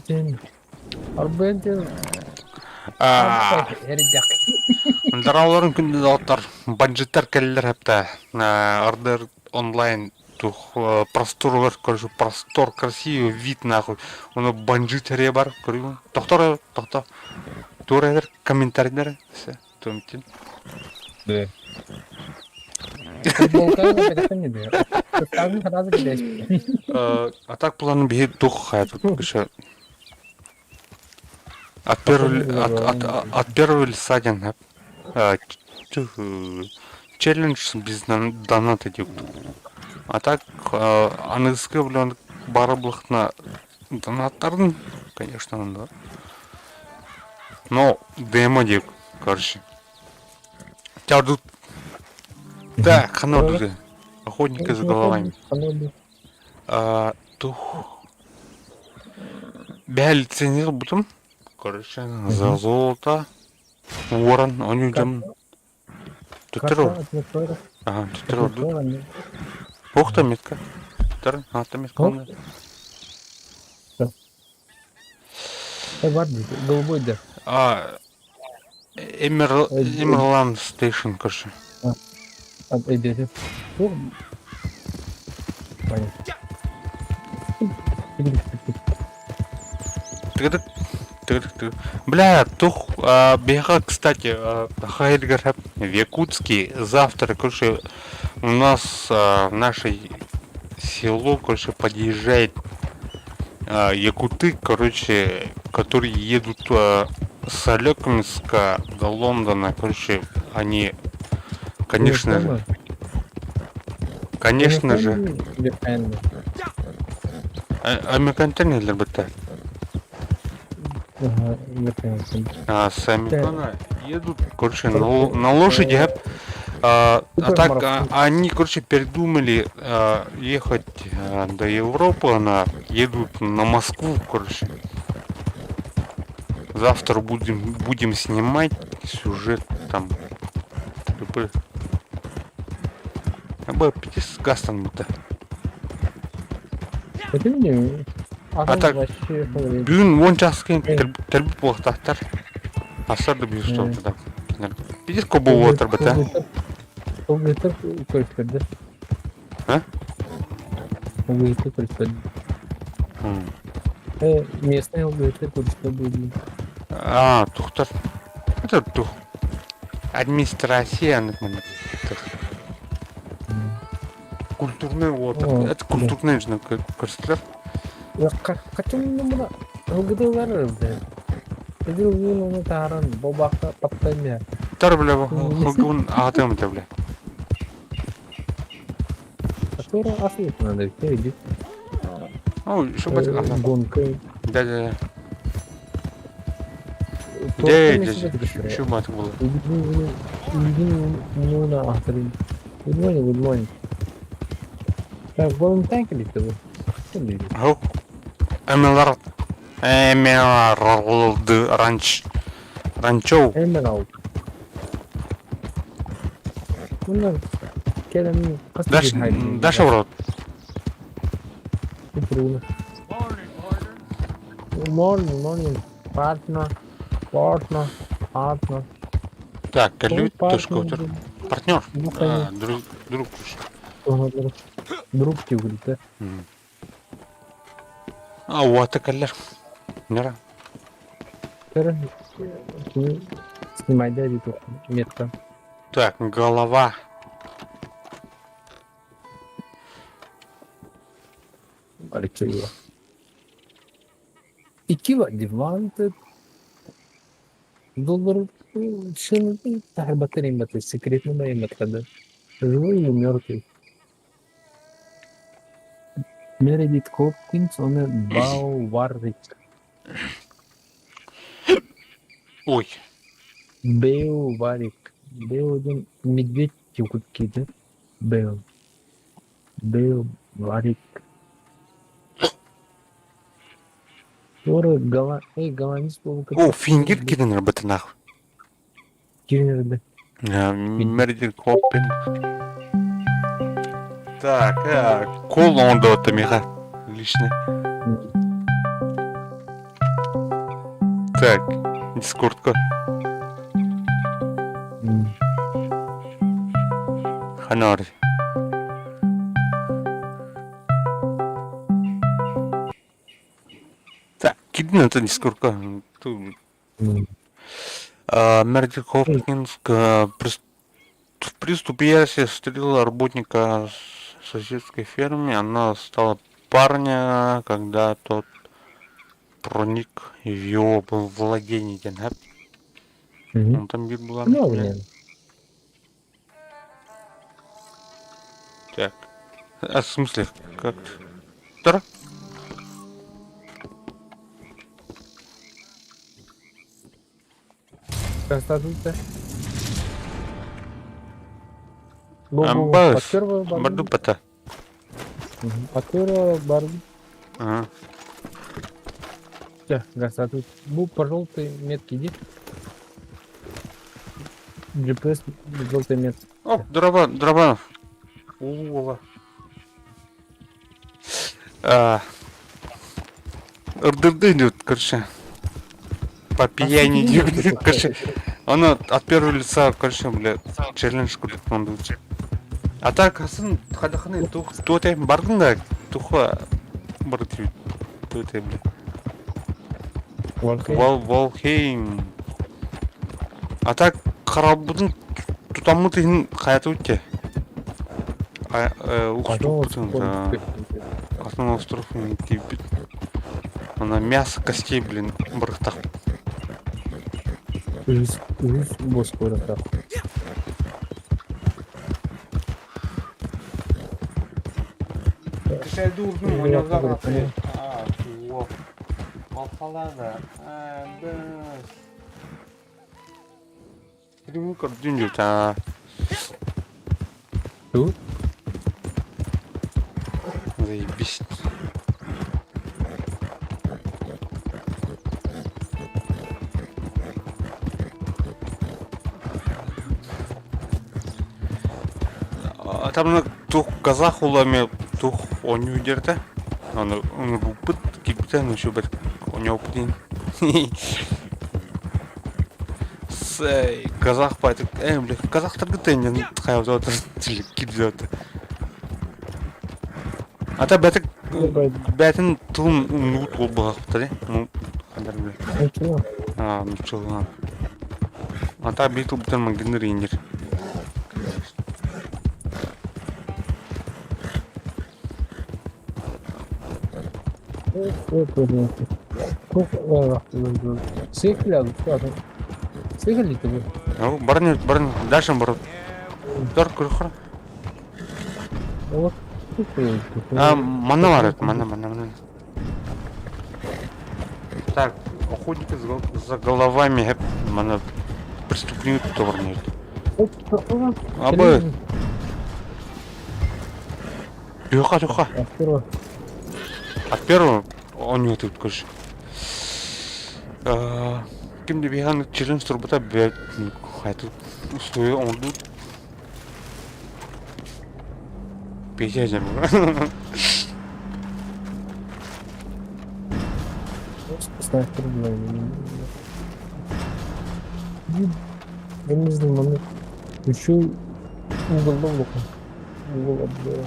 Арбентин. Арбентин. А, Арбай. Эридяк. Дарауларын күнде дауыттар, банжеттер кәлілер әпті. Ардер онлайн тух простор короче, простор, красивый вид нахуй. Оны банжетере бар, көрген. Тоқтар. Турайдер, комментарийлер. Томтин. Да. Футболка бекатан еді. Тағы сразу кидеш. А так планы бейт тух хайт. От первого лица ден. Челлендж без доната деп. А так английский білен бары бұлықтына донаттардың, конечно, да. Но демо деп, короче. Тебя ждут. Да, канал охотника за головами. Тух. Бя лицензия бутым. Короче, за золото. Ворон, он идем. Тутеро. Ага, тутеро. Ух ты, метка. Тутеро, ты метка. Голубой, да. Эмерланд Стейшн, короче. Идете. Бля, тух, бега, кстати, Хайдгар в Якутске завтра, короче, у нас в наше село, короче, подъезжает якуты, короче, которые едут с Алекминска до Лондона, короче, они, конечно же, американцы или БТ? С Американа едут, короче, на лошади, а так они, короче, передумали ехать до Европы, едут на Москву, короче. Завтра будем снимать сюжет там. Абы пятис гастан мыта. А так бюн вон часкен тербіп болықтақтар. Асарды бюн что да. Пятис кобу отыр быта. Облетер көрсөтті. А? Облетер көрсөтті. Местный облетер көрсөтті. Тухтар. Это тух. Администрация, например. Культурный отыр. Это культурный жена көрсөтілер. Қачын мұна ылғыдылар өлді. Эдил вин оны тааран бобакка паттаймя. Тар бля, хылгын ағатым да бля. Который афет надо впереди. Что будет? Гонка. Да. Что будет было? Ну на ахрин. Good morning. Так, волонтанки ли ты? Ау. Эмералд ранчо. Эмералд. Bunlar kelami Даша урод. Morning. Partner. Так, колют, тушка, партнер. Друг. Друг тебе говорит, да? Вот и колер. Нера. Снимай, да, эту метка. Так, голова. Алексеева. Икива диванты. Доллар. Шин. Батарея маты. Секретный моей матка. Живой или мертвый? Мередит Хопкинс, он Бау Варвик. Ой. Беу Варик. Беу медведь якутский, да? Беу Варик. Ора голландец был. О, фингер киден работа нахуй. Кирнер, да. Мередит Хопкинс. Так, кол он до Тамиха. Лично. Так, дискордка. Ханар. Так, киди на это дискордка. Мерди Хопкинс в приступе ярости застрелила работника соседской ферме. Она стала парня, когда тот проник в его владение. Он там бит была. Ну, блин. Так. А в смысле, как? Тара? Констатация. Амбас. Первого Барду пата. барду. Ага. Констатация. Бу по желтой метке иди. GPS желтой метки. О, Драбанов. Ула. РДРД идет, короче. По пьяни идет, короче. Она от первого лица, короче, бля, челлендж куда-то он идет. А так, асын, хадаханы, туотай, бардың да, туха, барды, туотай, бля. Волхейм. А так, қарабудың тұтамы хаят өтте. Уқсту бұтын, Қасынан остров кейбіт. Ана мясо костей, блин, бұрықтақ. Үз бос қойрақтақ. Кішәлді ұрдың, ойнауға қапы. Алқалады. Біз. Кірімі көрдін жүр, Тут? Заебись. Там тух казах улами тух оню дерте. Он рупыт кипитен еще бет оню путин. Сей казах пайтык. Бля, казахтар гытен хаял зоты кидзет. Ата бәтін тұлым ұмыт ол бұғақпыта де? Қадар бля. Ничего. Ничего. Ата бейтіл бұтан маңденер ендер. Съехали, Съехали-то вы? Барын, дальше барын. Дар күріқыр. Вот. Мана бар еді, мана. Так, охотники за головами, хеп, мана преступление товарнет. Абы. Тихо. От первого он не тут, короче. Кимде бейхан челлендж турбата бәт хайту стою он тут. Пейзажем. Снайпер, я не знаю, момент. Еще уголом луком. Угол обзора.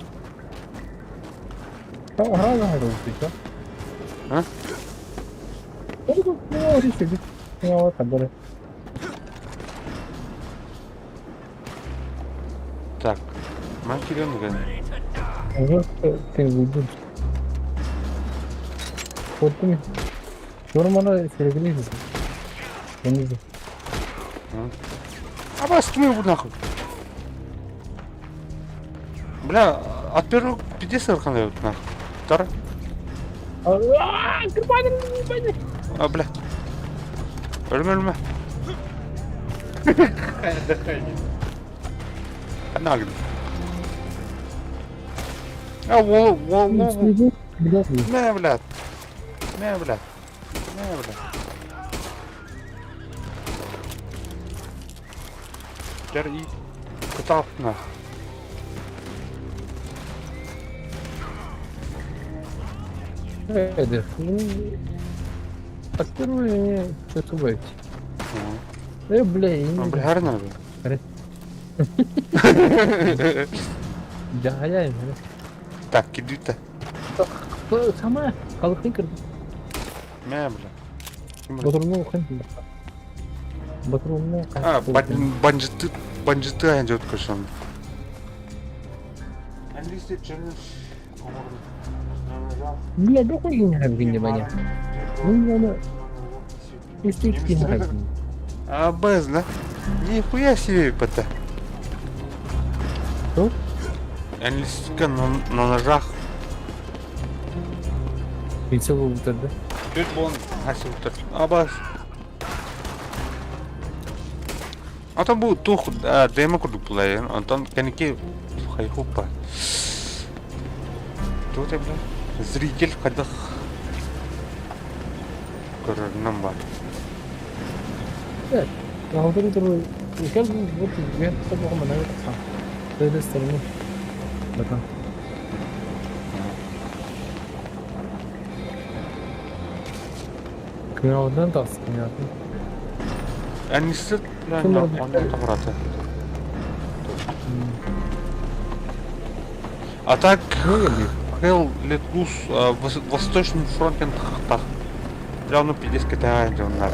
Граю ты, да? А? Ну, решили. Вот, так, Так, макерон ген. вот ты выйдешь. Вот ты. Нормально, серебряный. Я не знаю. А вас мы его нахуй. Бля, от первого 50 канал нахуй. Второй. Бля. Ölme. Kanal. Во. Не, блядь. Теперь котов на. Открой, что-то быть. Бля, я Ну, не бля, гарно. Да, я Так, иди-то. Сама, қалықтай кірді. Мя, бля. Батырмау қанды. Батырмау А, банжеты айдет кашан. Английский челлендж. Бля, да хуй не габгинде баня. Ну, надо... Истейки не габгинде. А, без, да? Нихуя себе, пата. Что? Английский на ножах. Лицо был да? Тут был асил. А, бас. А то был тух, демо куду плей, а там каники хайхупа. Тут я, бля, зритель ходах. Намба. Да. Я говорю, что я вот я с тобой манаю сам. С этой стороны. Да. Кнопка да, понятно. Они сидят, бля, Кем на работает? он таврата. А так, Ну, я бью. Хел Леткус Восточным фронтен хахтах. Явно 50 китая идет на.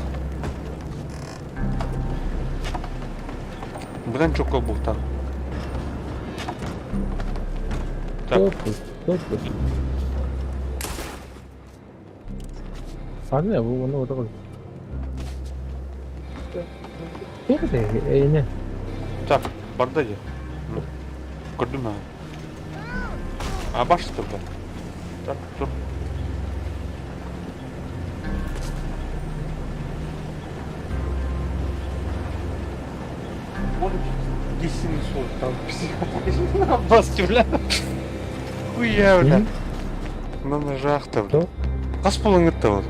Блин, чуко был так. Так, Кто тут? Ладно, его ну вот такой. Что это? Не. так, бардаги. Кодуна. А баш что, бля? Так, тут. Вот 10 минут там психопат. На баске, бля. Хуя, бля. На ножах-то, бля. Кто? Kas полыңытты вот.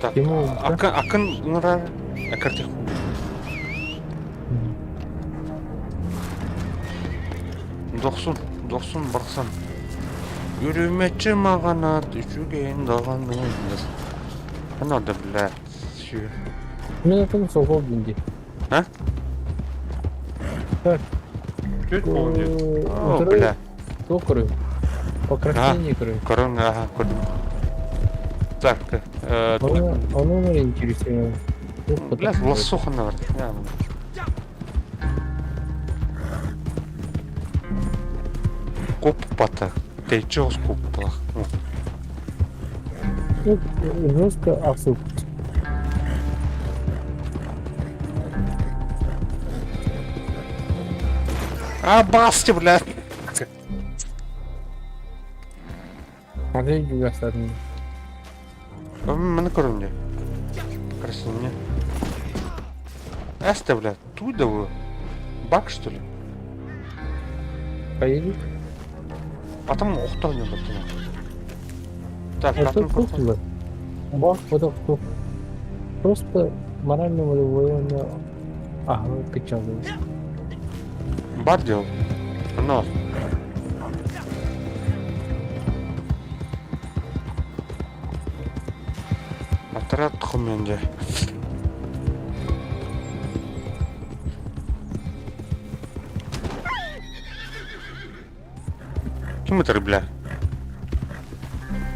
Так, Ему, да? акын нұра әкіртек. Доқсын барсан. Үріметші мағанат, үшіген дағаны. Надо, бля, сүйе. Меня там сокол деньги. А? Так. Чуть помнит. О, Второй бля. токры. Покраснение кры. Корона, ага, кодum. Так, Оно меня интересует. бля, лосуха, наверное. Коппата. Ты чё с коппала? Жестко осуп. А, басти, бля. А ты иди остальные. Мене кормлю. Красиво. Эсте, бля, туда вы. Бак, что ли? Поедешь? Потом ухто не потом. Так, Это как вкусно. Бах, вот это просто морально волевое. Ага, печально. Бардил. Но. Отряд хуменде. Кем это, бля?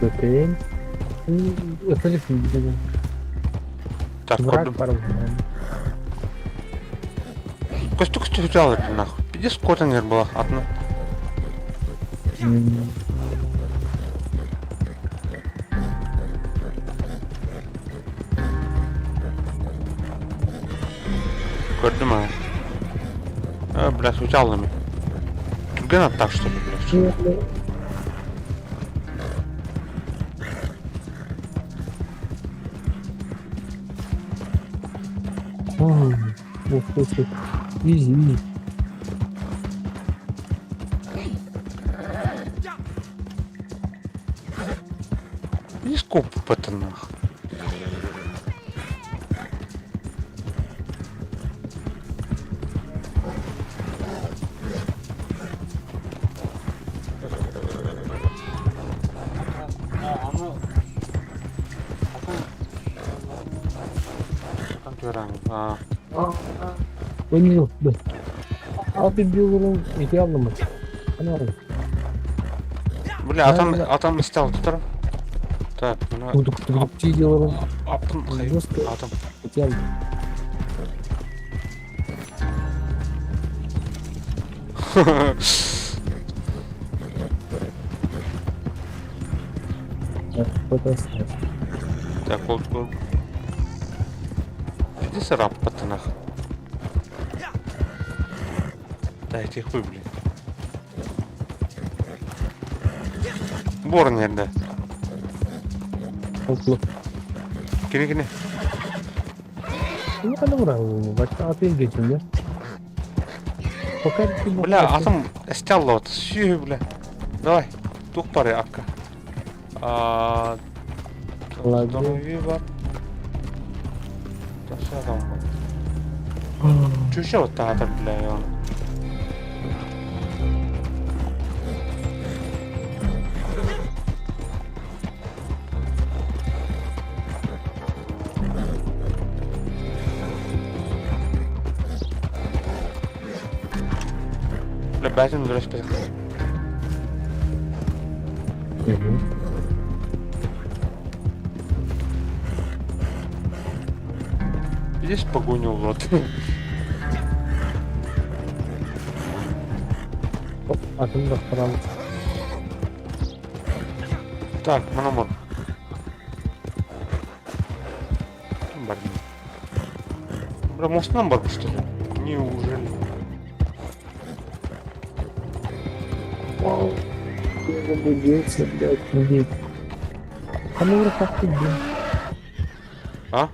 ПТН. Это не фильм. Так, Враг кодум. порван. Костюк что взял это нахуй? 50 котанер была одна. Кодума. А, бля, с утялами. Тургена так что ли, бля? Ух ты. Изи. И скоп это нахуй. Кыран. Oynuyor. Abi bir vurum iki aldım mı? Hani aldım. Бля, атам стал тұр. Так, мына Дудук делаем. апын қай Просто- атам. İki aldım. Потас. Так, ол. Иди сарап патынах. Дайте хуй, блин. Бор nerede? Oklu. Kini. Ne kadar vuramıyorum. Başka atayım geçeyim ya. Покажи, Бля, атам стял вот. Сью, бля. Давай. Тук пары акка. Ладно. Здоровье бар. Таша адам бар. Чушо вот та бля, он. Бля, бәтін дұрыс бәтін. Здесь погоню в рот. Atımı da kıralım. Так, мономор. Блин. Бля, мост номер, что ли? Неужели? Вау. Я заблудился, блядь, иди. А ну расскажи, блин. А?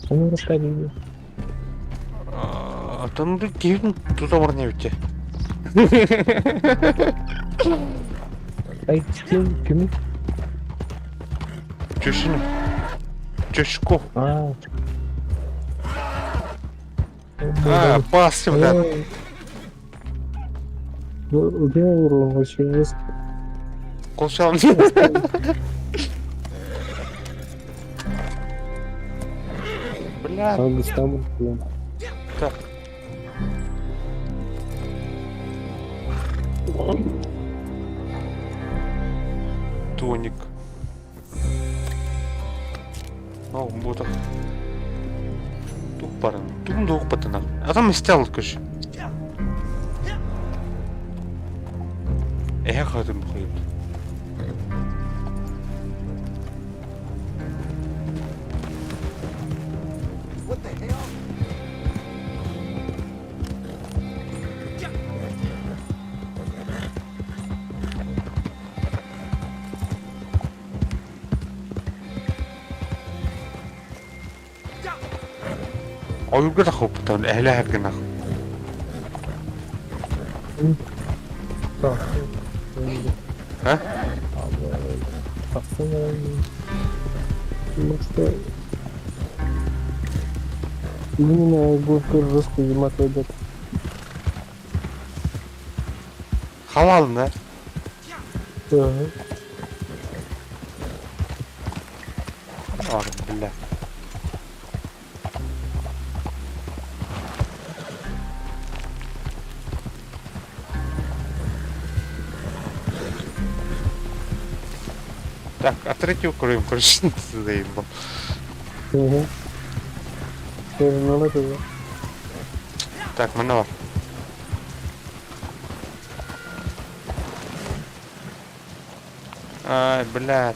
А ну расскажи. Там кевин туда не ведь. Ай, кем? Чешину. Чешку. Бас, бля. Где урон вообще есть? Колшал. Бля. Там, блин. Так. Тоник. О, вот так. Тук паран. Тум дух патана. А там стял, кыш. Хатым хуйт. Oyuncu da koptan, ehle hakkında. Так. Ha? Baksana. Может, именно будет жестко зима пойдет. Halal ne? Billah. Так, а третью кроем, короче, заебал. Угу. Надо. Так, маневр. Ай, блядь.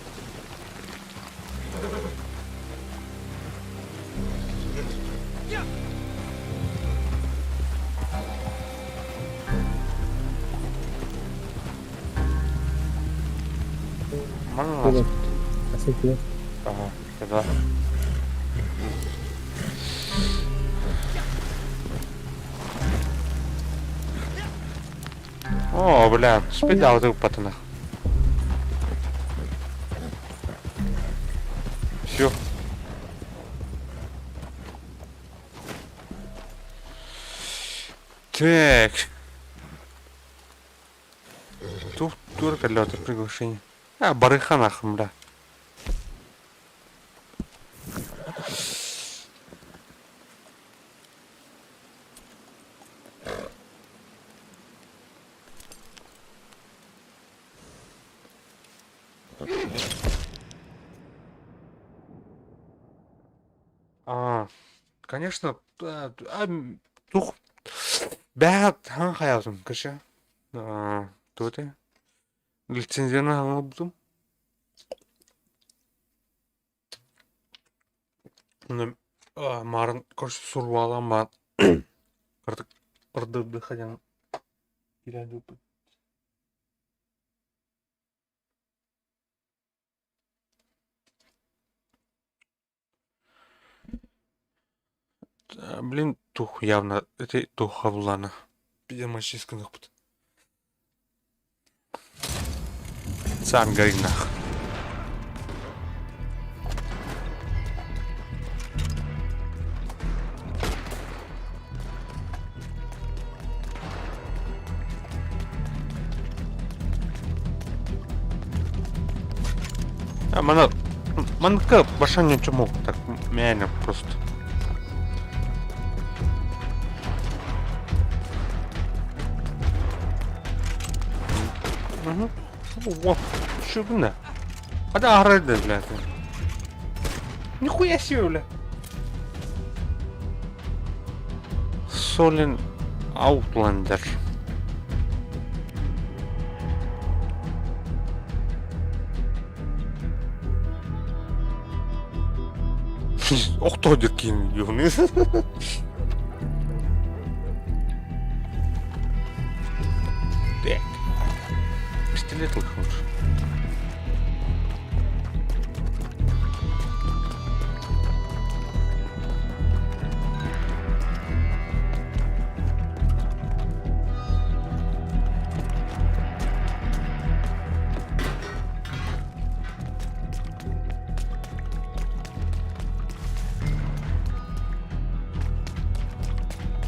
Маневр. Спасибо. Ага, когда? О, бля, спидал ты пацанах. Все. Так. Тут турка лёта приглашение. Барыха нахуй, бля. Конечно, тух бәк таң хаязым, кеше. Туте. Лицензияны алып марын көрші сұру алам ба. Қырдырды қаден келеді. Блин, тух явно, это тух хавлана. Пидемащисканных пут. Сам горинах. Манка башаня чему? Так, меня просто. Во, что бля? А да, грады, блядь. Нихуя себе, бля. Солен Аутландер. Оқтодер кейін юны. Так. Пистолет лучше.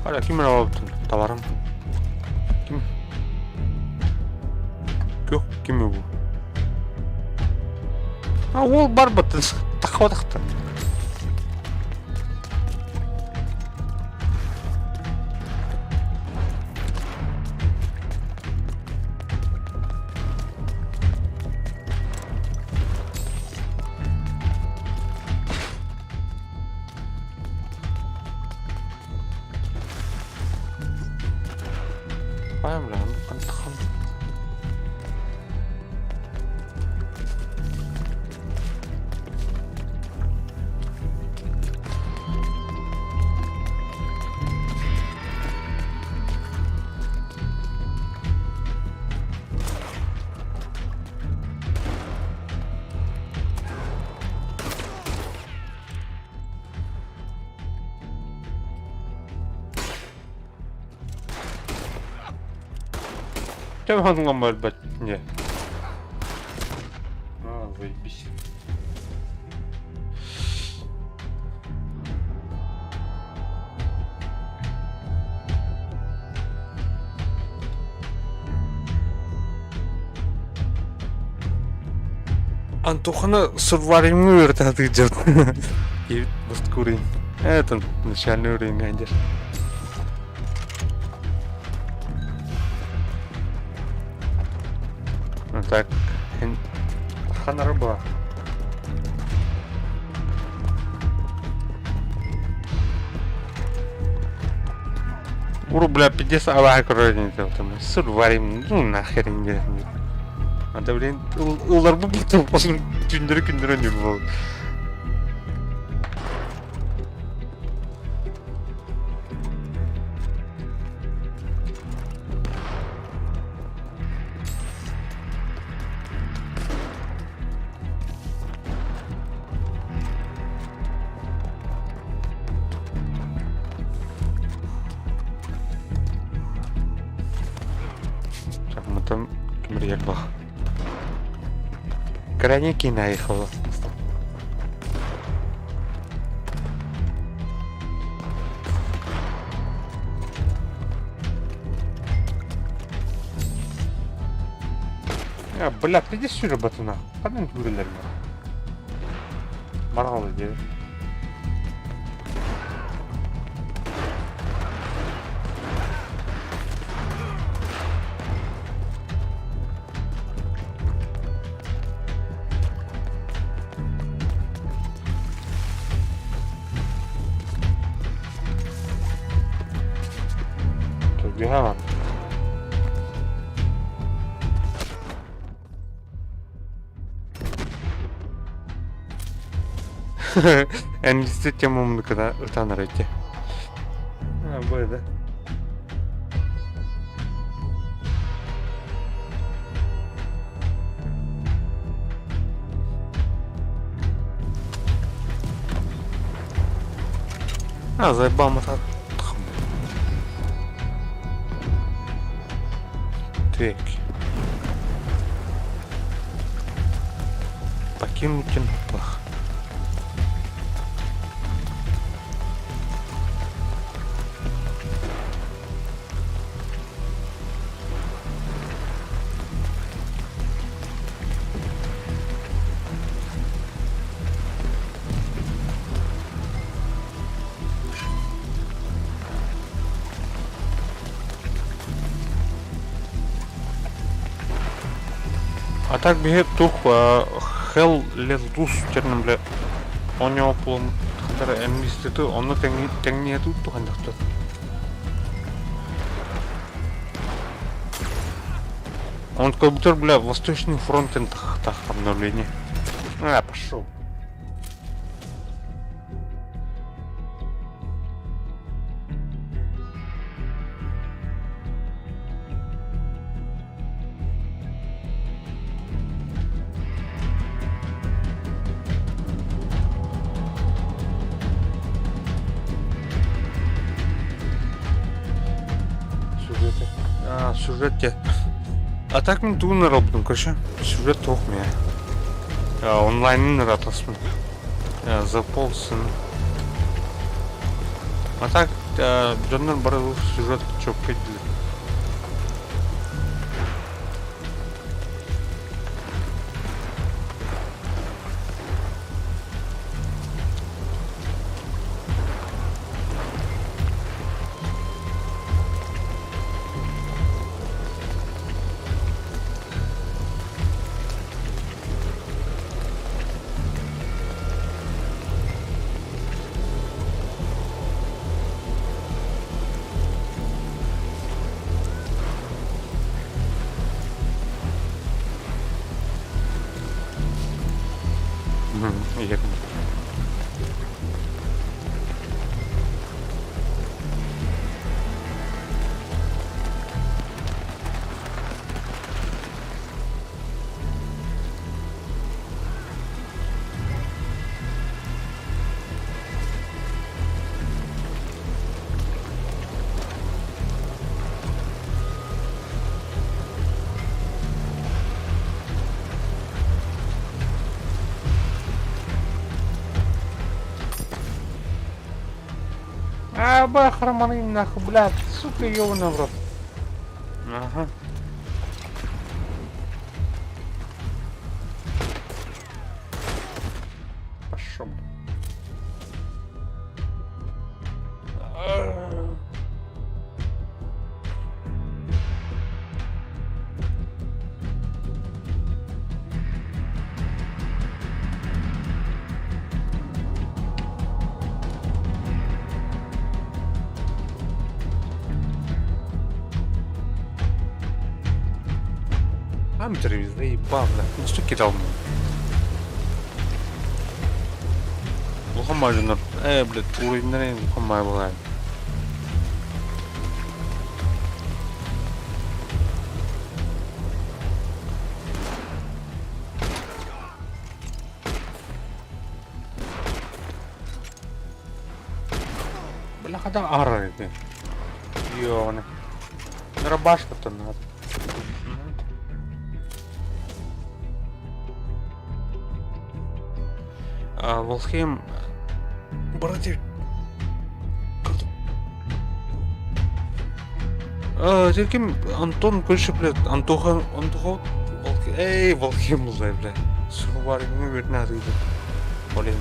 Hala kimin alıp tavarım? Kim? Yok, kimi bu? Ha, ол бар ба тақуадақта. Паям ла, қантақан. Чем ханған бар бәт? Не? Заебись. Антохана сурваримный вертады идет. И басткурин. Это начальный уровень найдешь. Так, ханарба. Рубля 50 авак родин там. Сурварим, ну нахрен не. Анда блин, улар bu bütün olsun gündürü önüyor bu. Там кімір бақ. Граники наехало. Бля, иди сюда, батуна. Қандай көрелер ме? Марғалы деді. Endisi темамны когда утаныр эти. Böyle. Заебал мотать. Так. Покинуть плохо. А так бегет тух хел лет дус черным бля. Он его плом, который институт, он на тенге тут тухан дохтор. Он как будто бля восточный фронт так обновление. Пошел. Сюжетте. А так мен туын работам, короче. Сюжет тоқ мен. Онлайнын ратасмын. Заполсын. А так жоннан бары сюжет çok кетті. Як бахроманы нахуй, блядь, сука, ёбаный в рот. Ага. Пошел. Амтер, заебал, бля. Ну что кидал мне? Лохомай же, блядь, уровень, лохомай бывает. Бля, когда арры, ты. Ёны. Рабашка-то надо. Волхейм, братья, Теким Антон больше, блядь, Антоха, Волхейм, блядь, суварим, ну ведь надо идти, блин.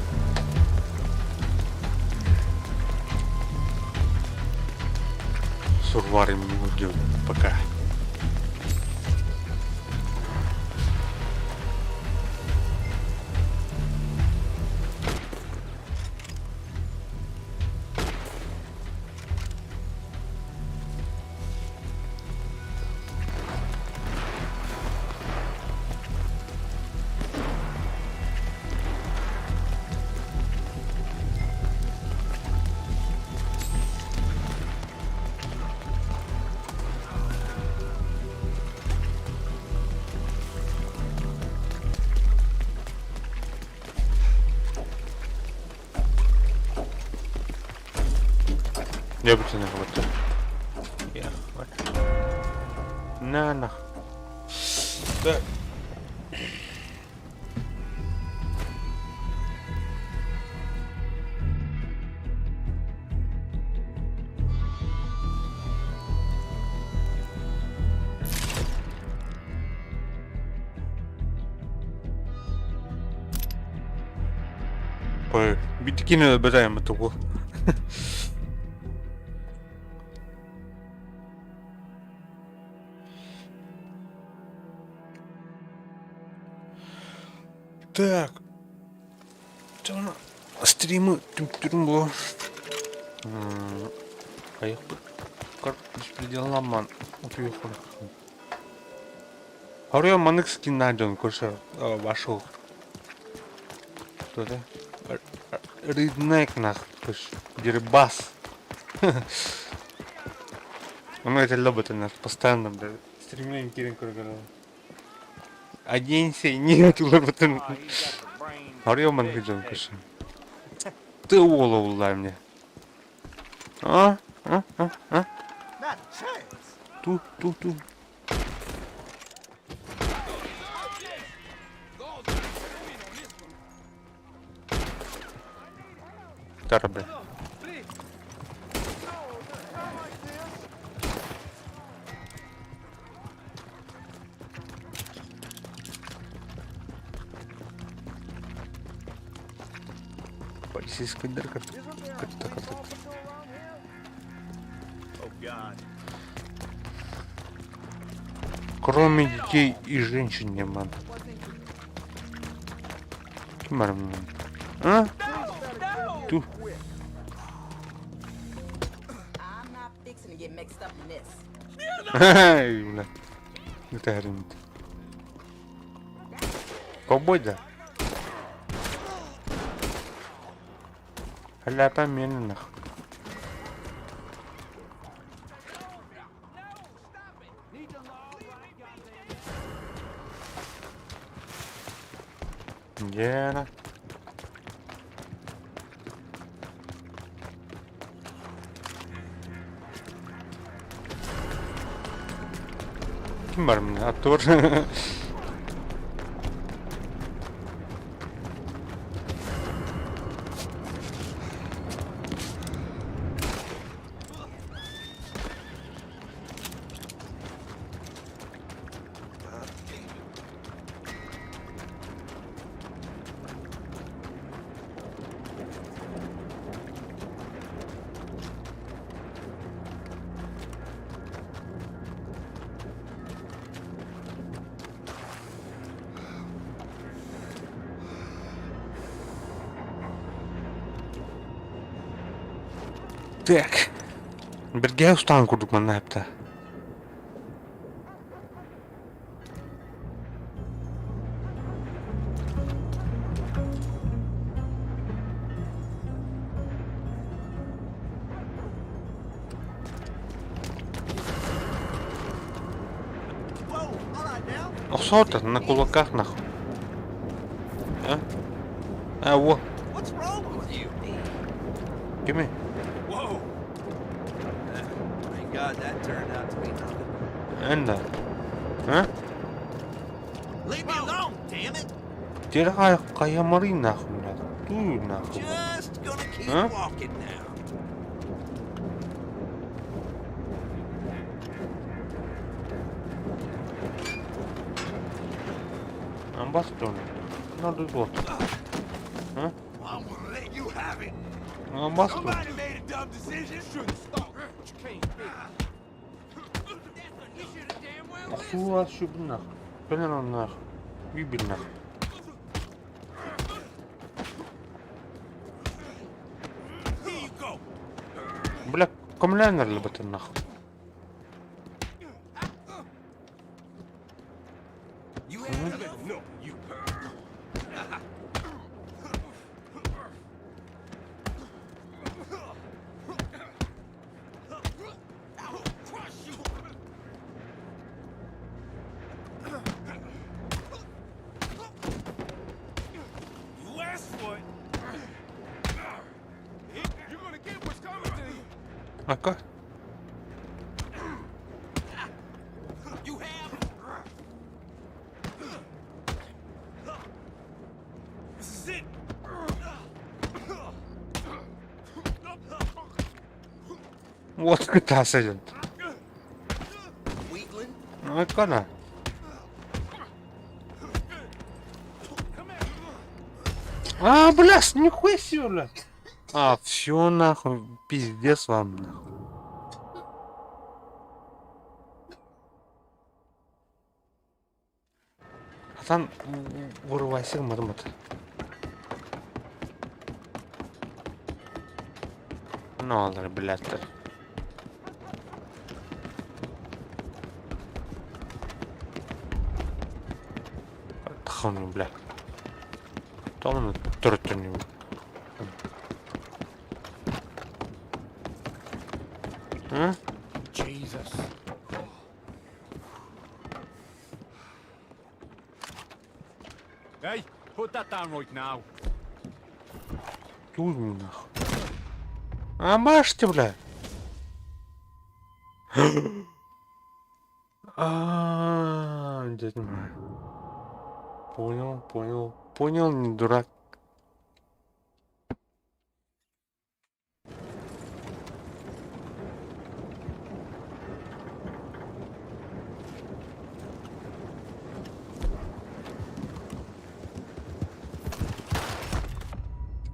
Сурварим, пока. Я бы тебя вот. Я вот. На. Так. Ой, биткины обираем это вот. Так. Sonra stream'i tüm bu. Поехали. Как беспределаман. Уехали. Говорю, манекский найден, короче, вошел. Что это? Риднек нах, короче, дербас. Он это любит, у нас постоянно, блядь. Стремление Кирин Курганова. Оденься, нет, любит. Говорю, манекский, короче. Ты голову дай мне. А? Ту. Тарабе. Полицейская дырка. Как-то. Кроме детей и женщин не надо. Кимарм. А? Ту. Ай, бля. Это хрень. Ковбой, да? Халяпа мененах. Гена. Кимарм, а тоже. Так. Бірге ұстан көрдік мана әпті. Ұқсауды на кулаках нахуй. Во. Кеме? God, that turned out to be nothing. Энда. А? Leave me alone, damn it! Тері қаямары нахуй, блядь. Ту нахуй. Just gonna keep Huh? walking now. Амбастон. Надо вот. А? I'm gonna let you have it. Амбастон. Somebody made a dumb decision. Should've stopped. But you can't. Су ашып нахуй. Пенен нахуй. Вибір нахуй. Here you go. Бля, комлянер лебет нахуй. You have it? No, you. I'll crush you. You asked for it. You're gonna get what's coming to you. Aka. You have. This is it. Вот кыта сидит. Weakling. Aka. А, бля, нихуя себе, бля. А, все нахуй, пиздец вам, нахуй. Atan vuruvaysa mırmır. Ne olur biletler. Tıxını bile. Tamam, dörtünü. Hı? Jesus. Hey, put that down right now. Юй нахуй. А машьте, бля. А, дядь мой. Понял, не дурак.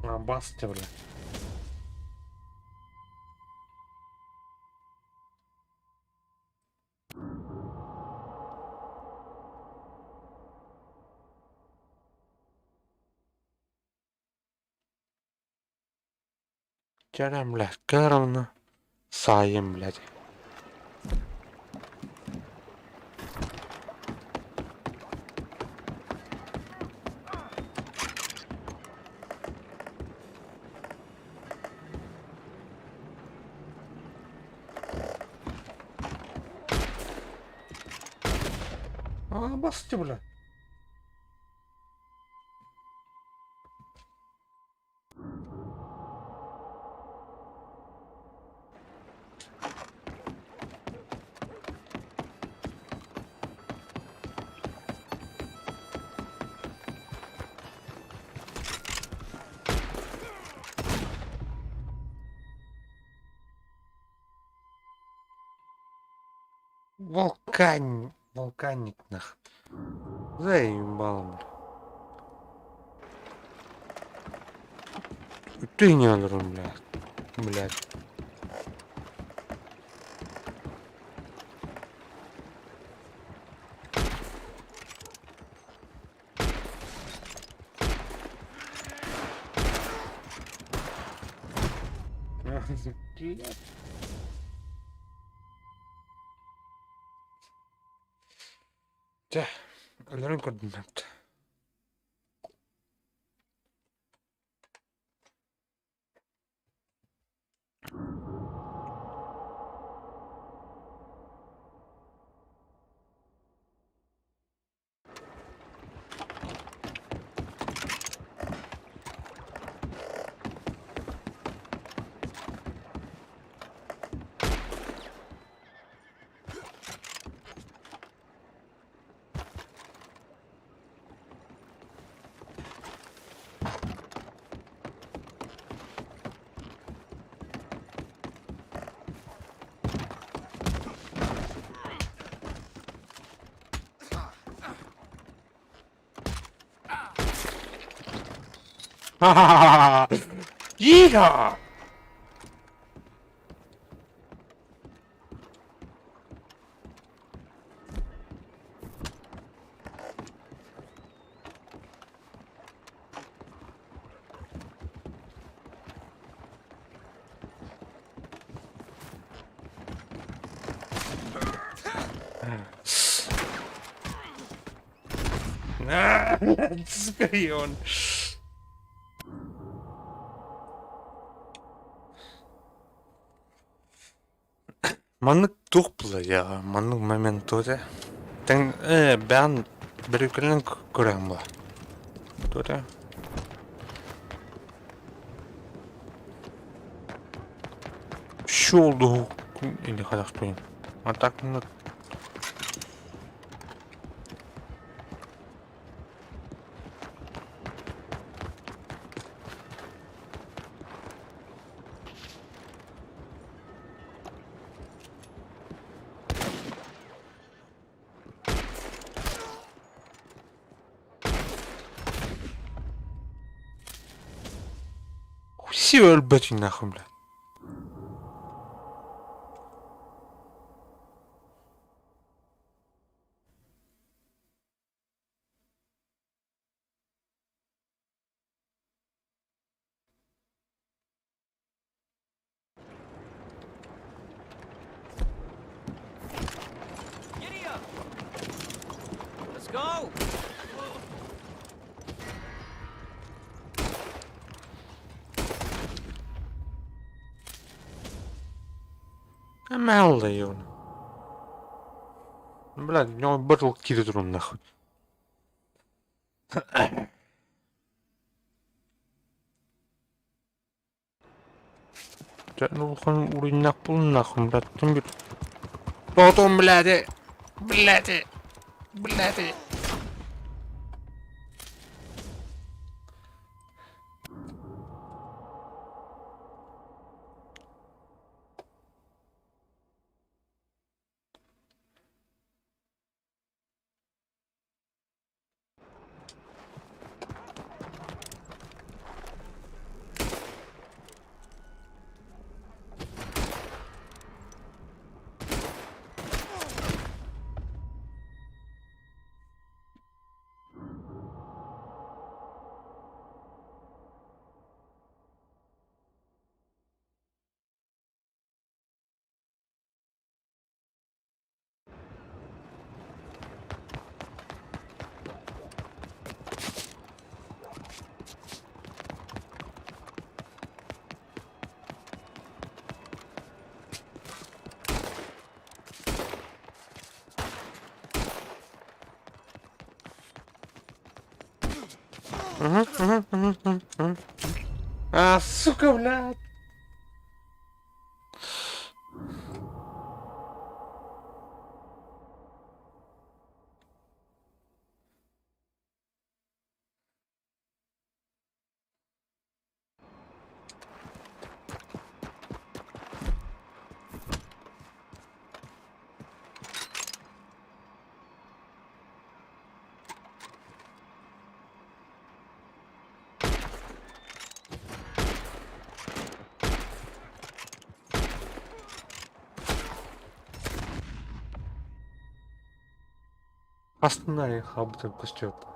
А, басьте, бля. Керем, блядь, керовно. Саем, блядь. А, басьте, бля. Вулканик, нах. Заебал, бля. Ты не одрун, блядь. Блядь. Да, ölürüm koordinat. Ха-ха-ха! Ига! Скорее он. Маннык тухпла я, маннык момент торе. Тен, бән бір үкілін көрем ба. Торе. щелду. Или хотя что нибудь. А так, ну... Все өлбәтин нахуй, блядь. Giddy up! Let's go! Мало его. Блядь, у него батл кидает рун нахуй. Ну, он уровень нахуй, блядь, там бит. Вот он, блядь, блядь, блядь. А, сука, блядь. Останови, хабтын пустёт.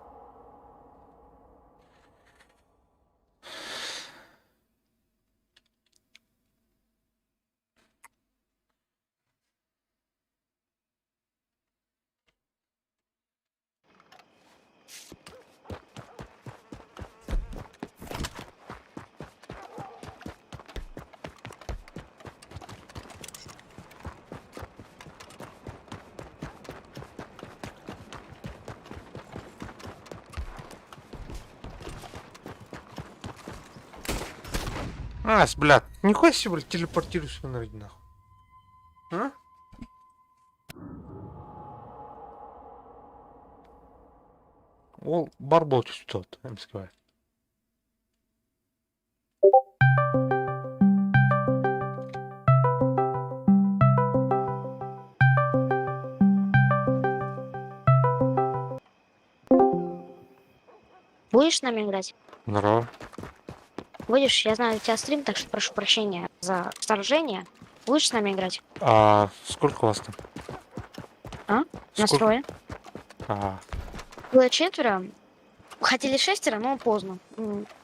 Блядь, нихуя себе, блядь, телепортируйся на нахуй. А? Ол бар болып түстіот, әміске бай. Будешь с нами играть? Здорово. Будешь? Я знаю, у тебя стрим, так что прошу прощения за вторжение. Будешь с нами играть? А сколько у вас там? А? Сколько? Настрое. А, Было 4. Хотели 6, но поздно.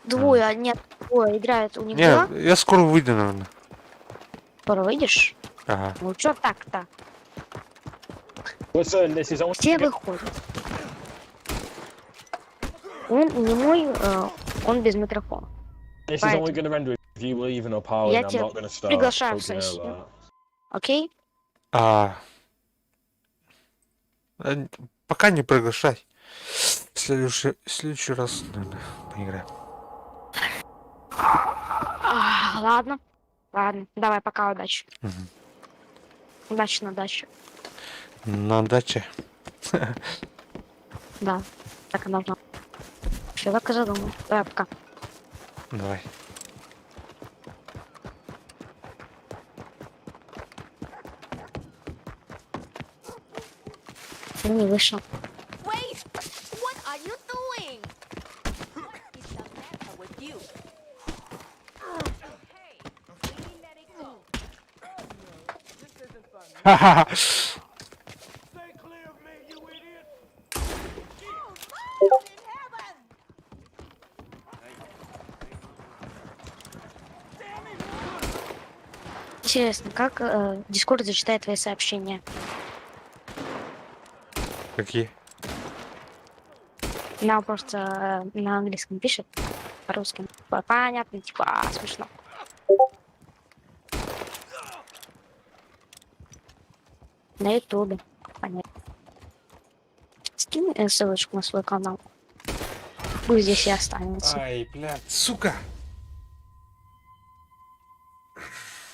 Двое, нет, двое играют, у них дела. не, я скоро выйду, наверное. Скоро выйдешь? Ага. Ну что так-то? Listen, this is only Все выходят. Он не мой, он без микрофона. going to render if you leaving or Pauline. Я I'm тебя not going to start. приглашаю в poking her сессию. like that. Окей? Пока не приглашай. Следующий раз, наверное, поиграем. Ладно. Ладно, давай, пока, удачи. Мгм. Удачи на даче. На даче. Да, так и должно. Все, так и задумал. Давай, пока. Давай. Ну, не вышел. Wait! What are you doing? What is the matter with you? Hey, we let it go. Ха-ха-ха. Oh, in heaven! Интересно, как Discord зачитает твои сообщения? Какие? Нам просто на английском пишет, по-русски. Понятно, типа, смешно. На ютубе. Понятно. Скинь ссылочку на свой канал. Пусть здесь и останется. Ай, блядь, сука.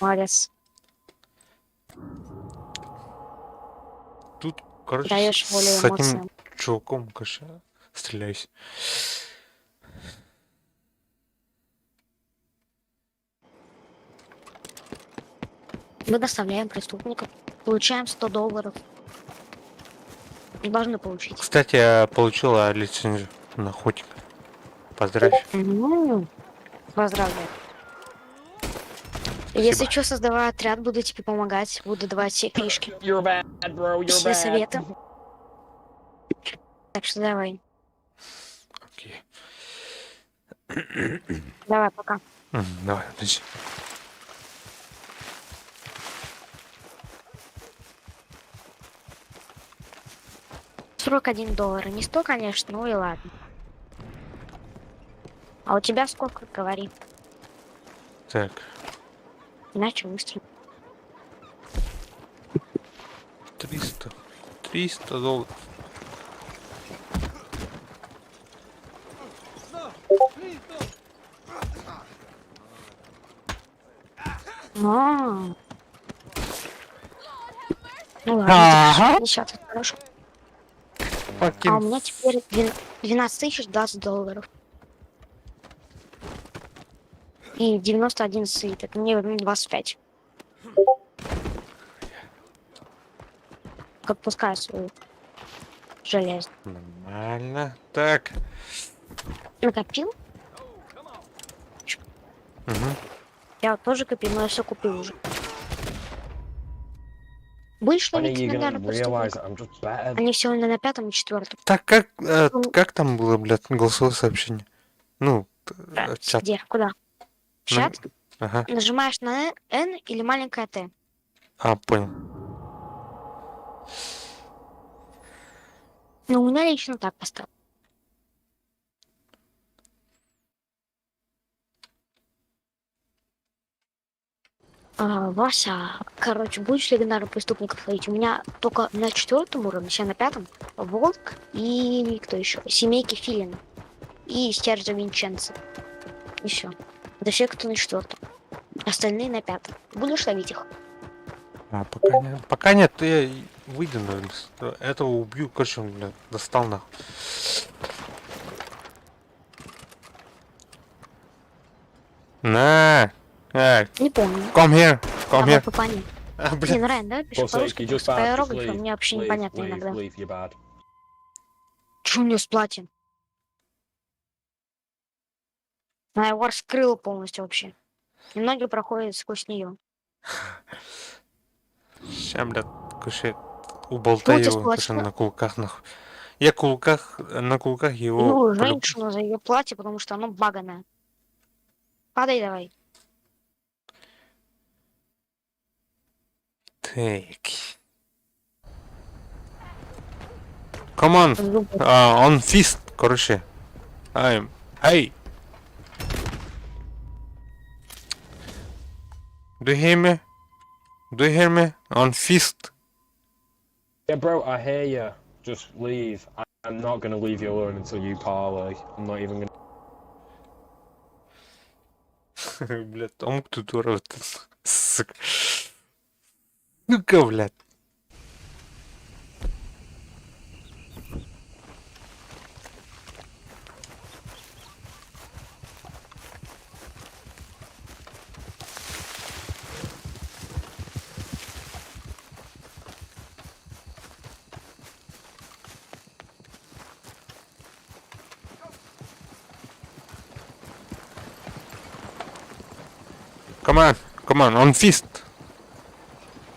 Молодец. Тут, короче, Даешь волю с этим эмоциям. чуваком, конечно, стреляюсь. Мы доставляем преступников. Получаем $100. Должны получить. Кстати, я получила лицензию на охотника. Поздравь. Поздравляю. Если что, создавай отряд, буду тебе помогать, буду давать все фишки, You're bad, bro. You're все bad. советы. Так что давай. Окей. Давай, пока. Давай, подожди. Срок $1. Не 100, конечно, ну и ладно. А у тебя сколько, говори. Так, Иначе быстро. 300 долларов. Ну Ага. ладно, 50, хорошо. А у меня теперь 12 020 $. И 91 слиток. Мне 25. Отпускаю свою железо. Нормально. Так. Накопил? Угу. Я вот тоже копил, но я все купил уже. Будешь When are ловить you иногда gonna realize преступников? that I'm just better? Они все на 5-м и 4-м. Так, как там было, блядь, голосовое сообщение? Ну, чат. Где? Куда? В чат? Ага. Нажимаешь на N или маленькое Т. А, понял. Ну, у меня лично так поставил. Вася, короче, будешь легендарных преступников ловить? У меня только на 4-м уровне, сейчас на 5-м. Волк и кто еще? Семейки Филин. И Стержа Винченцо. И все. Это все, кто на 4-м. Остальные на 5-м. Будешь ловить их? А, пока нет. Пока нет, я выйду, наверное. Этого убью, короче, он, блядь, достал нахуй. На! Не помню. Come here! Come Давай here! по пане. А, Не, блядь. ну Райан, давай пиши Also, по-русски, you just просто по bad. Just иероглифам leave. мне вообще Leave, непонятно leave, иногда. leave, you're bad. Че у него с платьем? Она его раскрыла полностью вообще. И многие проходят сквозь нее. Ща, блядь, короче, уболтаю Ну, ты его, короче, сплачено. на кулаках, нахуй. Я на кулаках его... Ну, полюб- женщину за ее платье, потому что оно баганое. Падай давай. Так. Come on! Зубы. On fist, короче. Hey! Do you hear me? Do you hear me? On fist. Yeah, bro, I hear you. Just leave. I'm not gonna leave you alone until you parley. I'm not even gonna. Блядь, он кто дура. Сука. Ну-ка, блядь. Come on, on fist.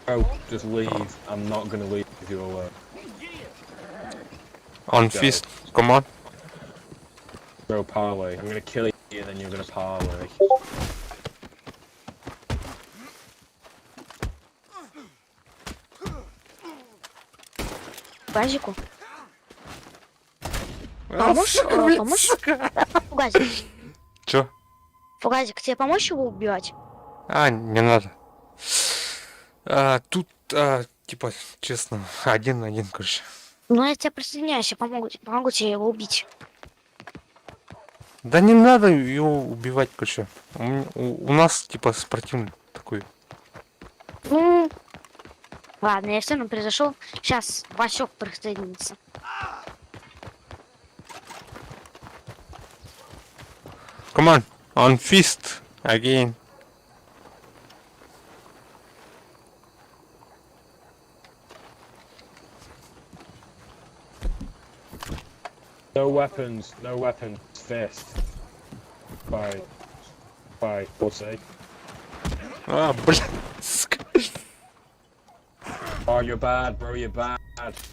Bro, just leave. I'm not gonna leave you alone. On Go. fist, come on. Bro, parlay. I'm gonna kill you and then you're gonna parlay. Газику. Поможешь? Поможешь? Фугазик. Чё? Фугазик, тебе помочь его убивать? А, не надо. Тут, типа, честно, 1-1, короче. Ну, я тебе присоединяюсь, я помогу тебе его убить. Да не надо его убивать, короче. У нас, типа, спортивный такой. Ну, ладно, я все равно произошел. Сейчас Васек присоединится. Come on fist again. No weapons, fist. Bye. Bye, pussy. Блядь, сука. Oh, you're bad, bro, you're bad.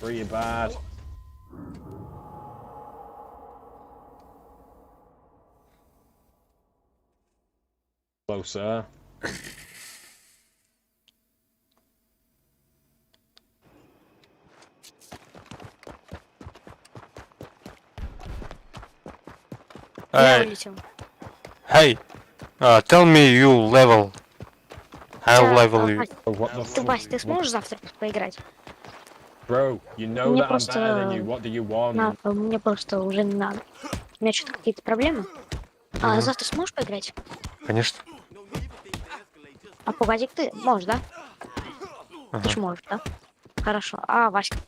Bro, you're bad. Hello, sir. Я Hey, улетел. hey, tell me you level. How Тебя, level you? Вась, Oh, what the Ты, f- Вась, ты сможешь завтра поиграть? Bro, you know Мне that I'm просто... better than you. What do you want? Мне просто уже не надо. У меня что-то какие-то проблемы. А завтра сможешь поиграть? Конечно. А погоди, ты можешь, да? Ага. Ты ж можешь, да? Хорошо. А, Васька?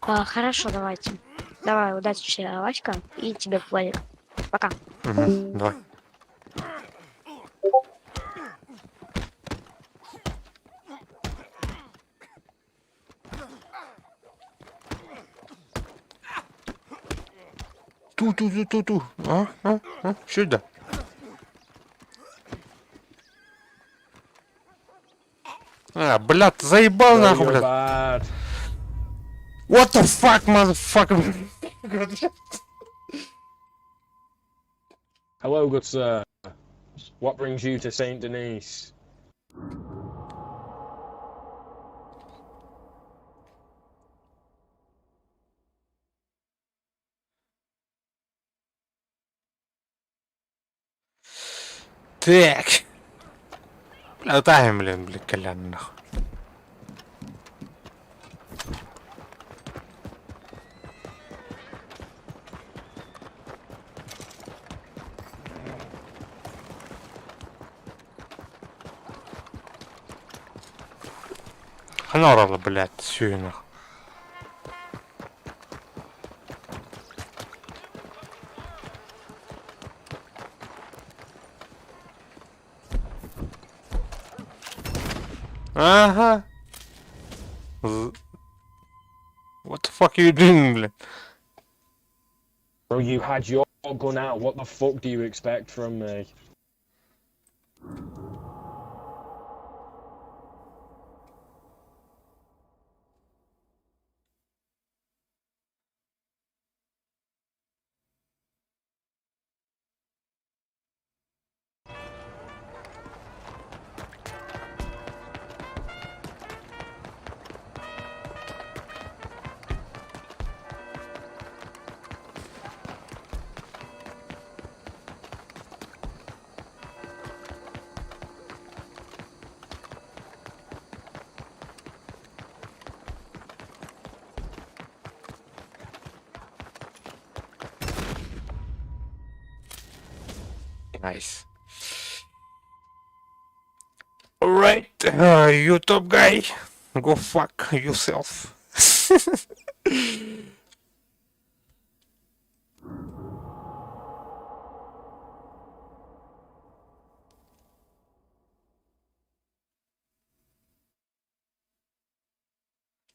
Хорошо, давайте. Давай, удачи тебе, Васька, и тебе, Владик. Пока. Давай. Ту. Сюда. Блядь, заебал Bro, нахуй, you're блядь. bad. What the fuck, motherfucker? Hello, good sir. What brings you to Saint Denis? Так. Летаем, блин, Колян, нахуй. Ханорала, блядь, всю нахуй. Ага. What the fuck are you doing, блядь? Bro, you had your gun out. What the fuck do you expect from me? Nice. Alright, you top guy. Go fuck yourself.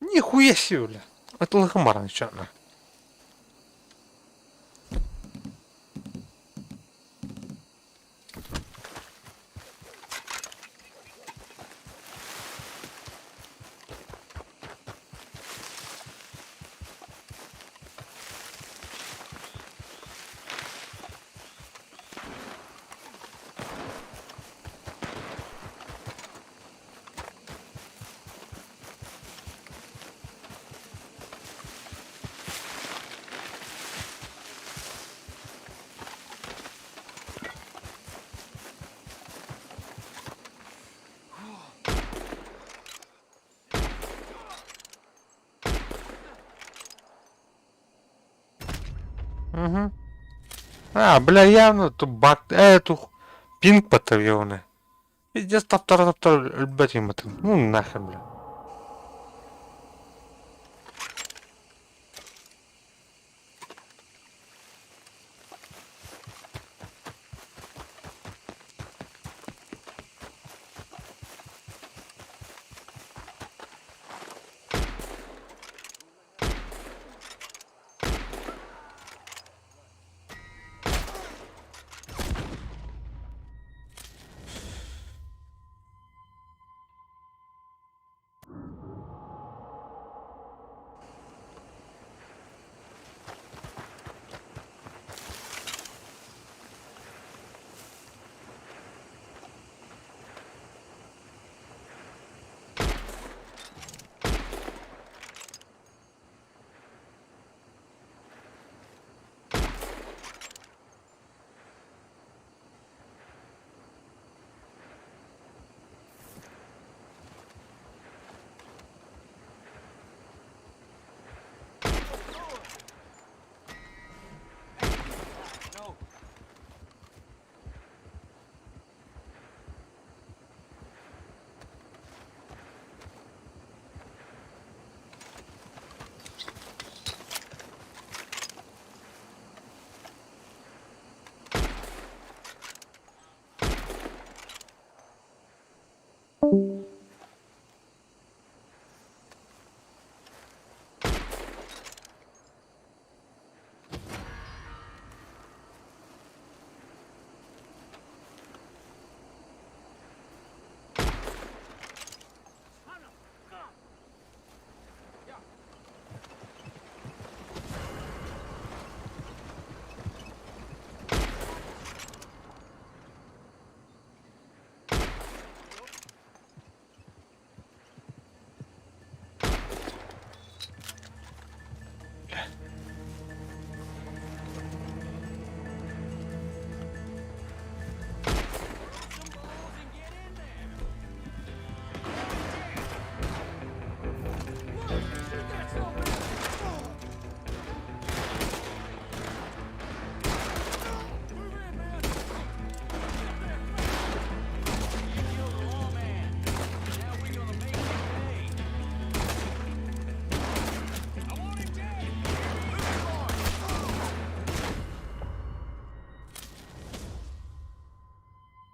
Нихуя себе, бля. Это лохомар, нечаянно. Угу. А, бля, явно тут баг... Эту... Пинг потавионы. Пиздец, таптар, любят им это. Ну нахер, бля.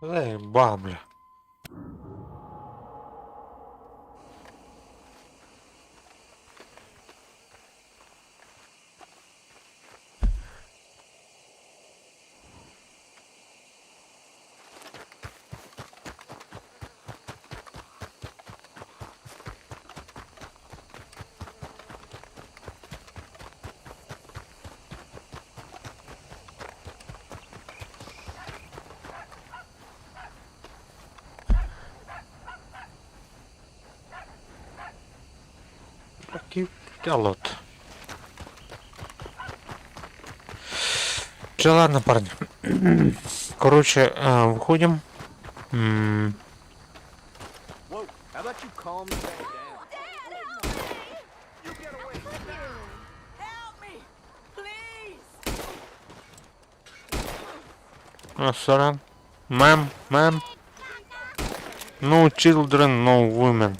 Заебал, бля. Какие делают? Че, ладно, парни. Короче, выходим. Whoa, how about you calm the guy down? Help me! Please! Sorry. Ma'am. No children, no women.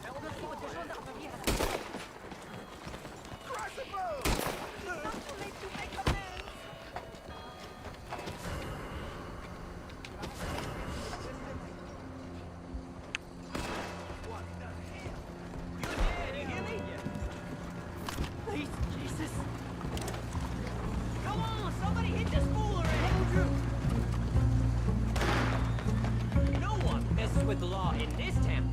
Come on, somebody hit this fool already! No one messes with the law in this town.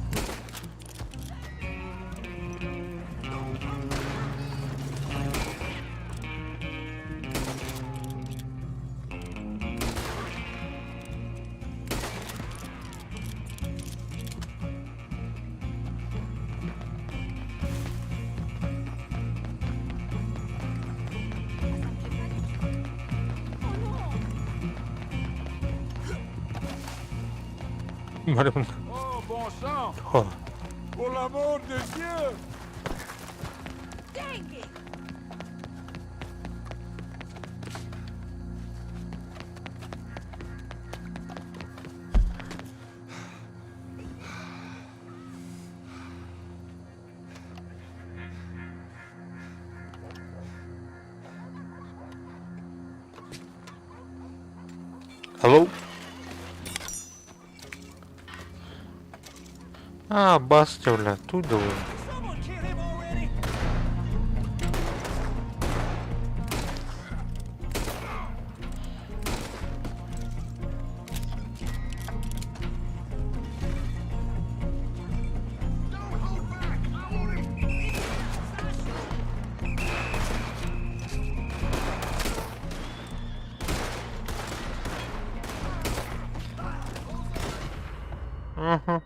Madame. Oh, bon sang! Oh. Pour l'amour de Dieu! Dang it! Hello? Баста, бля, оттуда вы. Someone kill him already! Ага.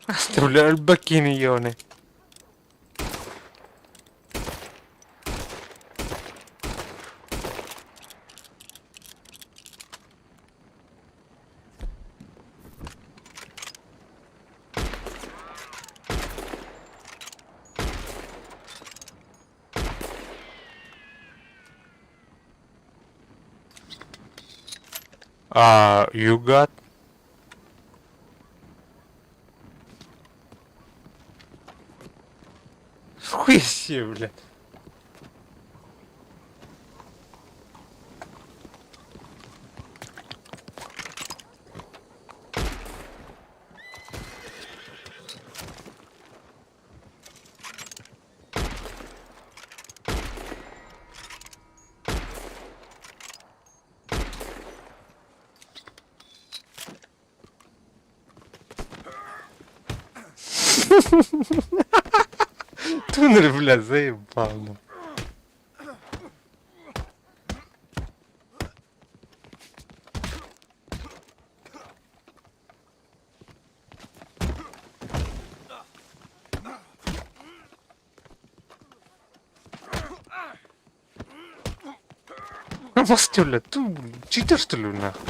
Оставляю il bacchiniglione. You got? Хуй себе, блядь. Смотри, бля, заебал. Ну. Ну, мастер, бля, ты читер, что ли, нахуй?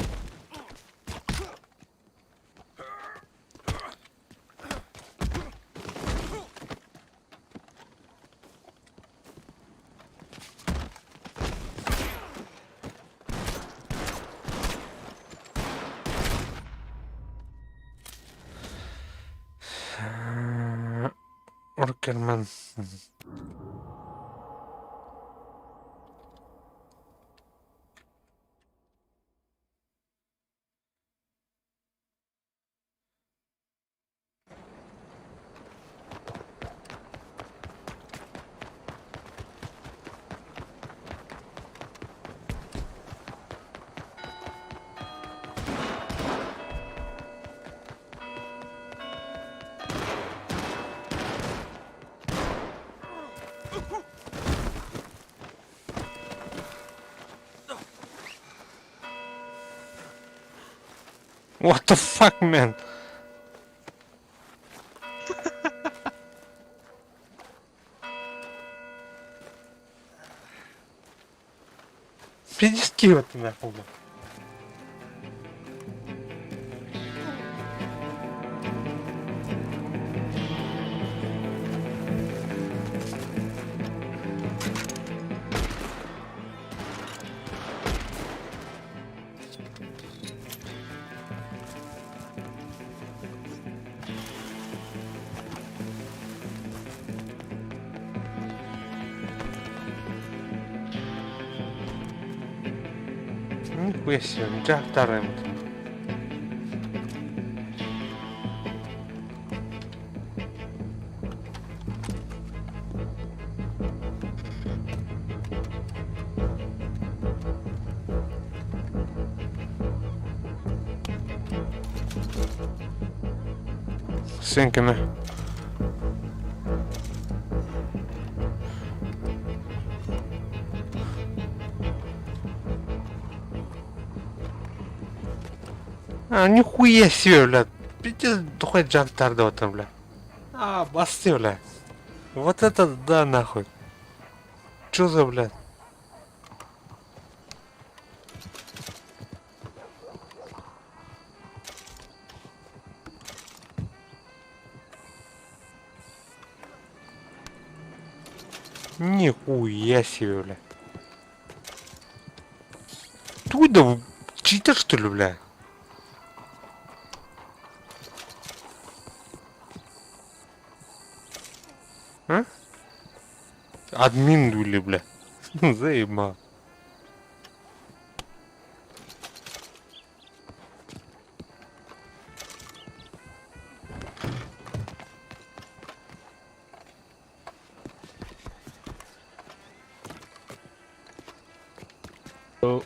Оркерман. What the fuck, man? Пиздецки вот ты нахуй, бля. Нихуя себе, Джак Таррент. Сынками. А, нихуя себе, бля. Пиздец, тухой Джак Тарда вот там, бля. А, басты, бля. Вот это да, нахуй. Чё за, бля? Нихуя себе, бля. Туда читер, что ли, бля? А? Админ, дули, бля. Заебал. Oh,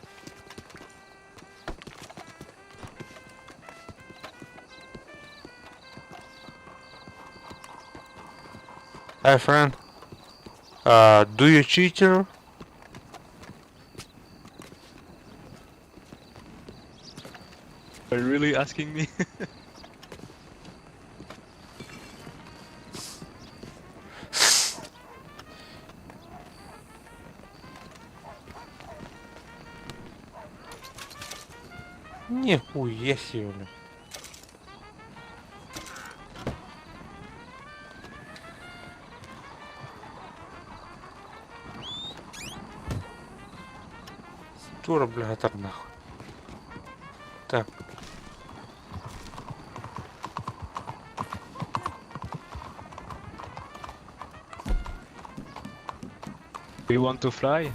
Hi, friend. Do you cheater? Are you really asking me? Нихуя себе, бля. Дура, бля, это нахуй. Так. Do you want to fly?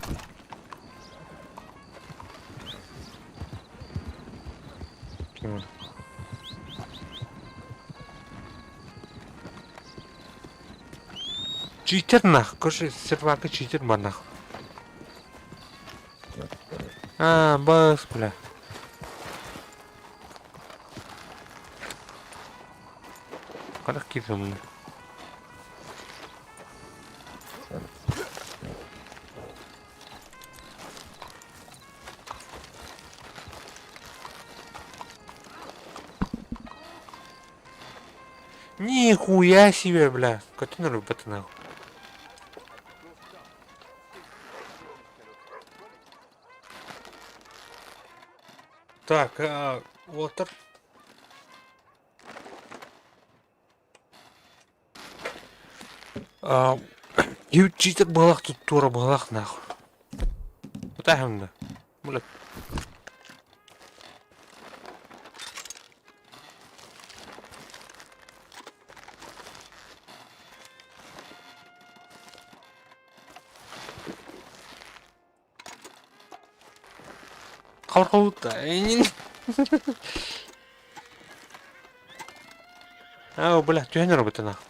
Читер нахуй, коши, сервака читер бар нахуй. А, бас, бля. Как кидал мне? Нихуя себе, бля. Контейнер ебать нахуй. Так, water. Ючитек балах тут тура балах нахуй. Вот так он да. Блядь. Қалқауытта, Ау, бля, тюнер об это нахуй.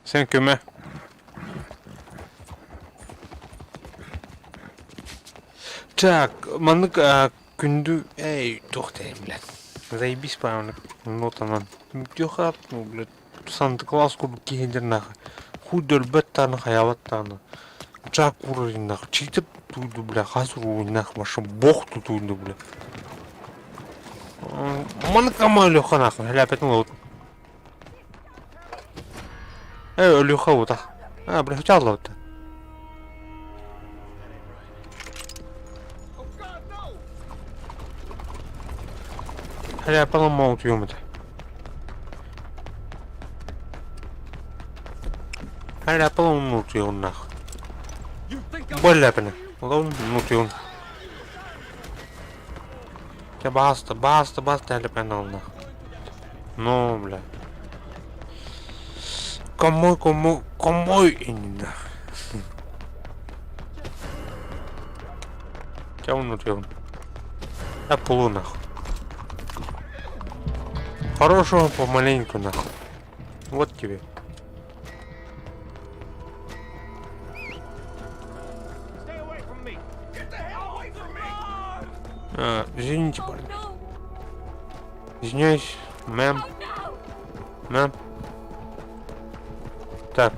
Sen küme. Так, маннык күндү, тоқтайм, блядь. Заебись, по-моему, нотанан. Тёхат, ну, блядь, Санта-Клаус куру кейдер нахуй. Хуй дөлбет таны, хаябат таны. Чак курын нахуй. Читіп туйду, бля, хазыр уй нахуй, маша бог туйду, бля. Маннык ама өлеха нахуй, хәләпетің лаут. Өлеха вот. Бля, хотя лаут. Хәлә поломал тюмет. Хәлә поломал тюмет нахуй. Более пене. Лон ну тюмет. Я баста, хәлә пене нахуй. Ну, бля. Комой именно. Я он тюмет. Я полу нахуй. Хорошего помаленьку нахуй. Вот тебе. Извините, парень. Извиняюсь, мэм. Мэм. Так.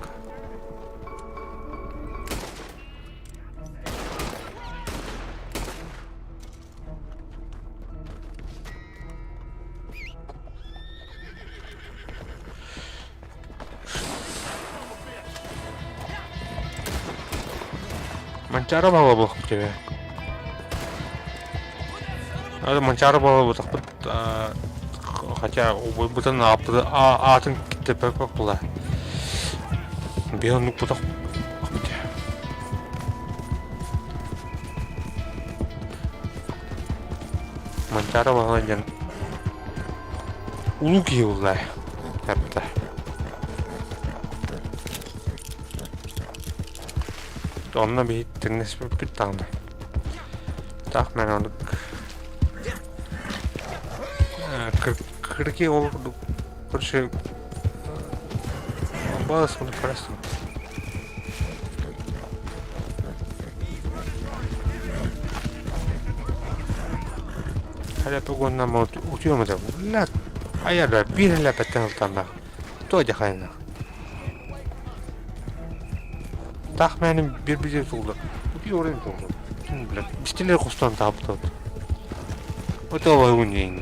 Манчара бала был к тебе. Это манчара бала вот так вот. Хотя будто на атын тепе как была. Белый ну куда? Манчара бала ден. Улуки улай. Хәтта. Onunla bir tennis bir tane. Так, мен onu 42 oldu. Короче, балас onu просто. Hadi bugün ama uçuyor mu da? La, ayarlar bir lepetten utanma. Toyca kaynak. Tahmenim bir oldu. Bir oraya oldu. Şimdi bile. İşçileri kustan tabut oldu. O da var onun yayını.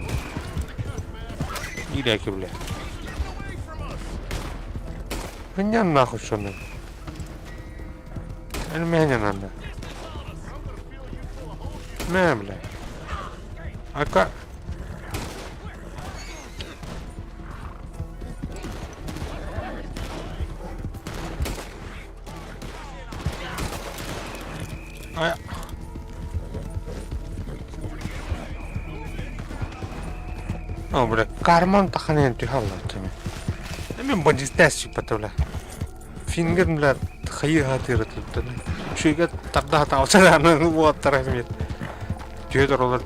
İyi ki bile. Ben yanına kuşanım. Benim yanına. Ne bile. Aka. Ay. Oh, bro, karman tahanan tu halal tumi. Мен бандистас патола. Фингернлар хайы хатыртты. Чуйга тагда таусараны вот тарамет. Тёдорлар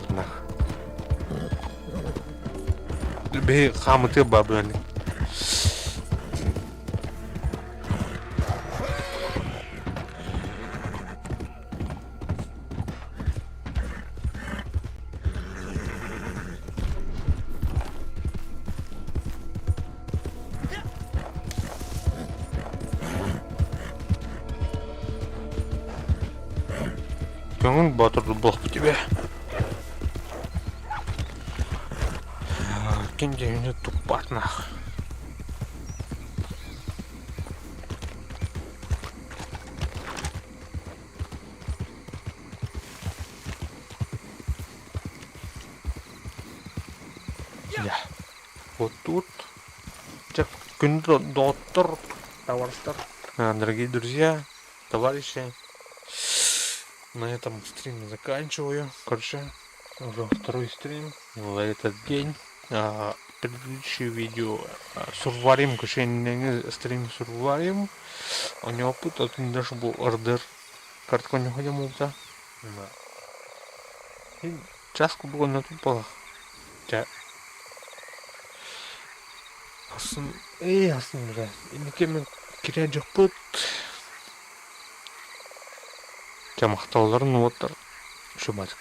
нах. Бе хамты бабаны. көңіл батырды болып тебе. Кенде үйіне тұқпат нақ. Я. Вот тут. Доктор, товарищ. Дорогие друзья, товарищи, на этом стрим заканчиваю. Короче, уже второй стрим в этот день. Предыдущее видео Сурварим, короче, стрим Сурварим. У него опыт, даже был ордер. Картка у него не мулта. Часку было на тупо. Асын бля. Инекемен кире жокпут. Жамактауларын отыр. Шуматик.